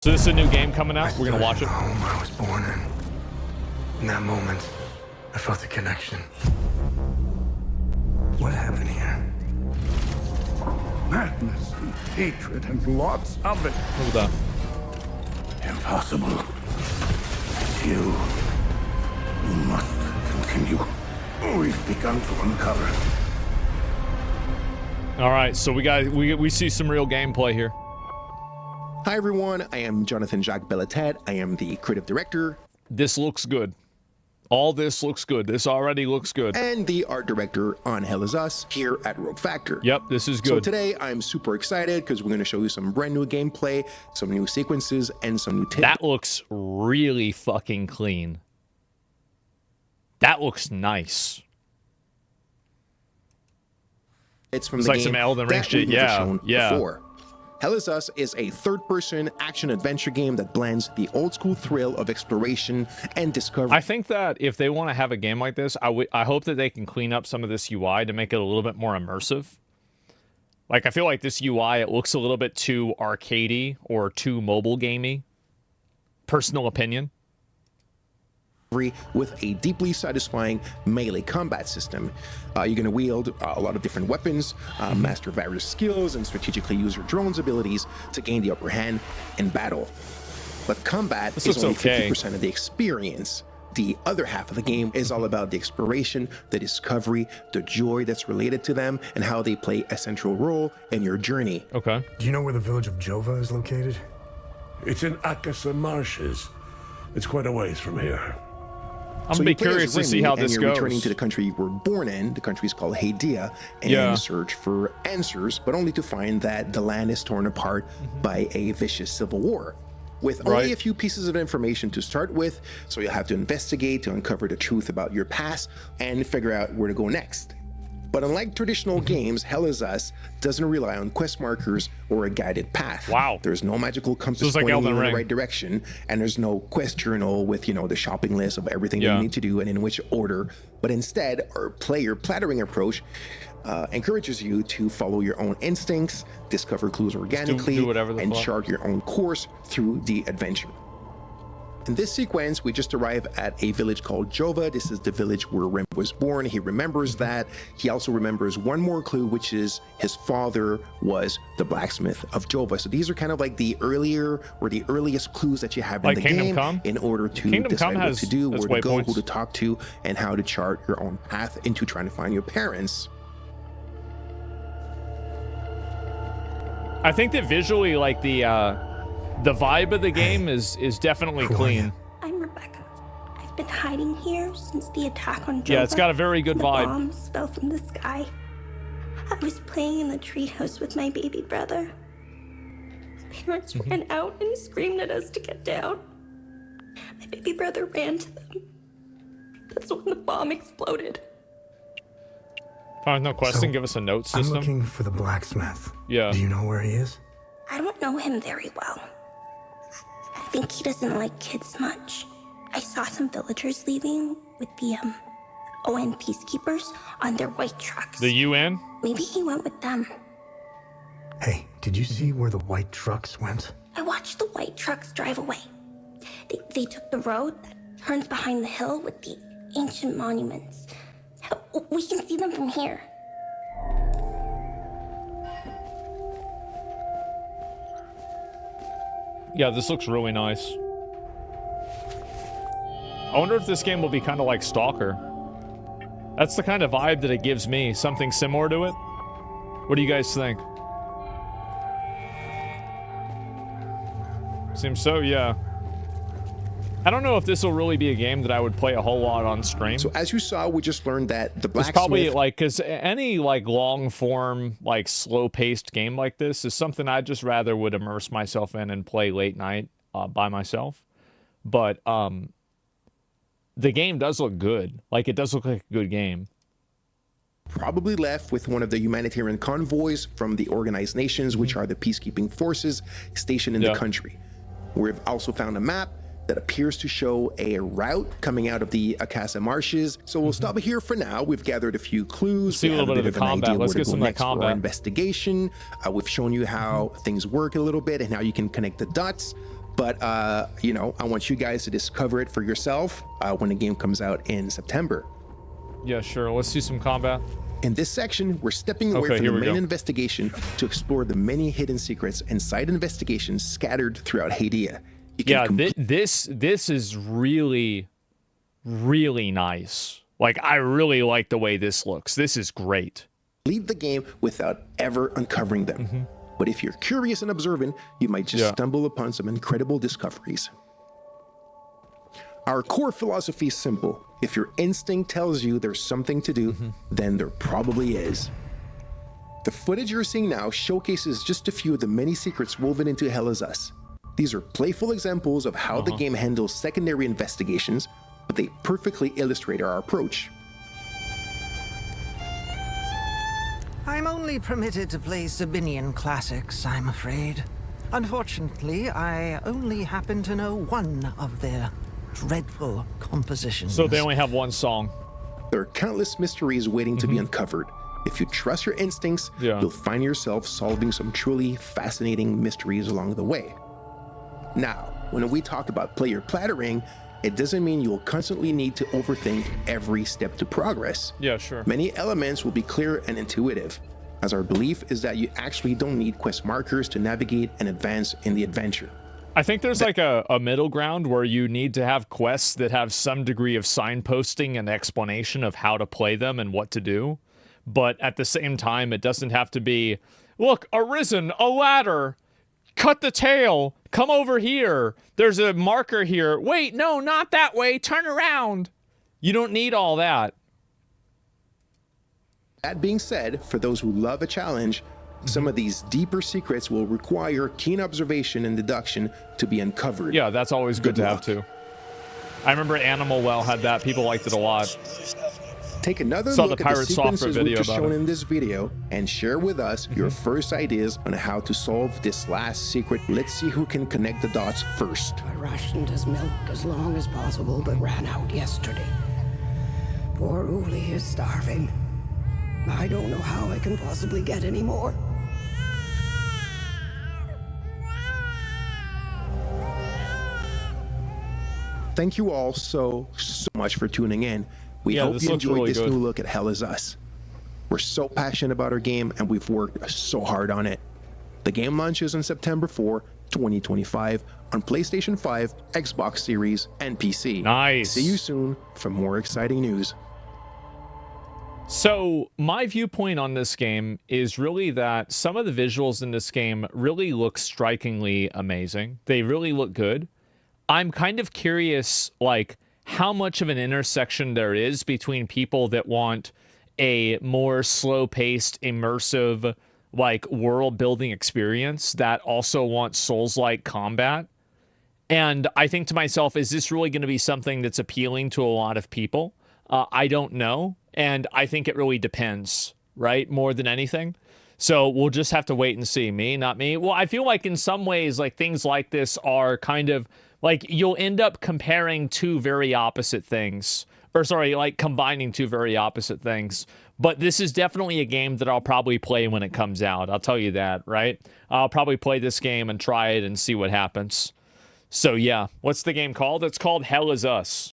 So this is a new game coming out. We're gonna watch it. The home I was born in. In that moment, I felt a connection. What happened here? Madness and hatred and lots of it. Hold on. Impossible. You must continue. We've begun to uncover. All right, so we see some real gameplay here. Hi everyone, I am Jonathan Jacques Bellatet. I am the creative director. This looks good. All this looks good. This already looks good. And the art director on Hell Is Us here at Rogue Factor. Yep, this is good. So today I'm super excited because we're going to show you some brand new gameplay, some new sequences, and some new tips. That looks really fucking clean. That looks nice. It's from It's the like game some Elden Ring that shit. we've never Yeah, shown yeah. before. Hell Is Us is a third-person action-adventure game that blends the old-school thrill of exploration and discovery. I think that if they want to have a game like this, I hope that they can clean up some of this UI to make it a little bit more immersive. Like, I feel like this UI, it looks a little bit too arcadey or too mobile gamey. Personal opinion. With a deeply satisfying melee combat system. You're going to wield a lot of different weapons, master various skills, and strategically use your drone's abilities to gain the upper hand in battle. But combat is only 50% of the experience. The other half of the game is all about the exploration, the discovery, the joy that's related to them, and how they play a central role in your journey. Okay. Do you know where the village of Jova is located? It's in Akasa Marshes. It's quite a ways from here. I'm gonna be curious to see how this you're goes. Returning to the country you were born in. The country is called Hadia, and search for answers, but only to find that the land is torn apart by a vicious civil war. With only a few pieces of information to start with, so you'll have to investigate to uncover the truth about your past and figure out where to go next. But unlike traditional games, Hell Is Us doesn't rely on quest markers or a guided path. Wow. There's no magical compass like pointing you in Elden the Ring. right direction, and there's no quest journal with, the shopping list of everything that you need to do and in which order. But instead, our player plattering approach encourages you to follow your own instincts, discover clues organically, and chart your own course through the adventure. In this sequence, we just arrive at a village called Jova. This is the village where Rim was born. He remembers that. He also remembers one more clue, which is his father was the blacksmith of Jova. So these are kind of like the earlier or the earliest clues that you have in the game in order to decide what to do, where to go, who to talk to, and how to chart your own path into trying to find your parents. I think that visually, like the vibe of the game is definitely clean. I'm Rebecca. I've been hiding here since the attack on Jova. Yeah, it's got a very good vibe. The bombs fell from the sky. I was playing in the treehouse with my baby brother. Parents ran out and screamed at us to get down. My baby brother ran to them. That's when the bomb exploded. Find no question. Give us a note system. I'm looking for the blacksmith. Yeah. Do you know where he is? I don't know him very well. I think he doesn't like kids much. I saw some villagers leaving with the UN peacekeepers on their white trucks. The UN? Maybe he went with them. Hey, did you see where the white trucks went? I watched the white trucks drive away. They took the road that turns behind the hill with the ancient monuments. We can see them from here. Yeah, this looks really nice. I wonder if this game will be kind of like Stalker. That's the kind of vibe that it gives me. Something similar to it. What do you guys think? Seems so, yeah. I don't know if this will really be a game that I would play a whole lot on stream. So as you saw, we just learned that the blacksmith... It's probably like, because any like long form, like slow paced game like this is something I'd just rather would immerse myself in and play late night by myself. But the game does look good. Like, it does look like a good game. Probably left with one of the humanitarian convoys from the organized nations, which are the peacekeeping forces stationed in the country. We've also found a map that appears to show a route coming out of the Akasa Marshes. So we'll stop here for now. We've gathered a few clues. See a little bit of the combat. Let's get some of that combat. Investigation. We've shown you how things work a little bit and how you can connect the dots. But, you know, I want you guys to discover it for yourself when the game comes out in September. Yeah, sure. Let's see some combat. In this section, we're stepping away from the main investigation to explore the many hidden secrets and side investigations scattered throughout Hadia. Yeah, this is really, really nice. Like, I really like the way this looks. This is great. Lead the game without ever uncovering them. But if you're curious and observant, you might just stumble upon some incredible discoveries. Our core philosophy is simple. If your instinct tells you there's something to do, then there probably is. The footage you're seeing now showcases just a few of the many secrets woven into Hell Is Us. These are playful examples of how the game handles secondary investigations, but they perfectly illustrate our approach. I'm only permitted to play Sabinian classics, I'm afraid. Unfortunately, I only happen to know one of their dreadful compositions. So they only have one song. There are countless mysteries waiting to be uncovered. If you trust your instincts, you'll find yourself solving some truly fascinating mysteries along the way. Now, when we talk about player plattering, it doesn't mean you'll constantly need to overthink every step to progress. Yeah, sure. Many elements will be clear and intuitive, as our belief is that you actually don't need quest markers to navigate and advance in the adventure. I think there's like a middle ground where you need to have quests that have some degree of signposting and explanation of how to play them and what to do. But at the same time, it doesn't have to be, look, arisen, a ladder, cut the tail, come over here. There's a marker here. Wait, no, not that way. Turn around. You don't need all that. That being said, for those who love a challenge, some of these deeper secrets will require keen observation and deduction to be uncovered. Yeah, that's always good to have too. I remember Animal Well had that. People liked it a lot. Take another Saw look the at the Pirate Software sequences video we've just about shown it. in this video and share with us your first ideas on how to solve this last secret. Let's see who can connect the dots first. I rationed his milk as long as possible, but ran out yesterday. Poor Uli is starving. I don't know how I can possibly get any more. Thank you all so much for tuning in. We hope this you looks enjoyed really this good. new look at Hell Is Us. We're so passionate about our game and we've worked so hard on it. The game launches on September 4, 2025 on PlayStation 5, Xbox Series, and PC. Nice. See you soon for more exciting news. So my viewpoint on this game is really that some of the visuals in this game really look strikingly amazing. They really look good. I'm kind of curious, like, how much of an intersection there is between people that want a more slow-paced, immersive, like, world-building experience that also want Souls-like combat. And I think to myself, is this really going to be something that's appealing to a lot of people? I don't know. And I think it really depends, right? More than anything. So we'll just have to wait and see. Me, not me. Well, I feel like in some ways, like, things like this are kind of like you'll end up comparing two very opposite things. Or sorry, like combining two very opposite things. But this is definitely a game that I'll probably play when it comes out. I'll tell you that, right? I'll probably play this game and try it and see what happens. So yeah, what's the game called? It's called Hell Is Us.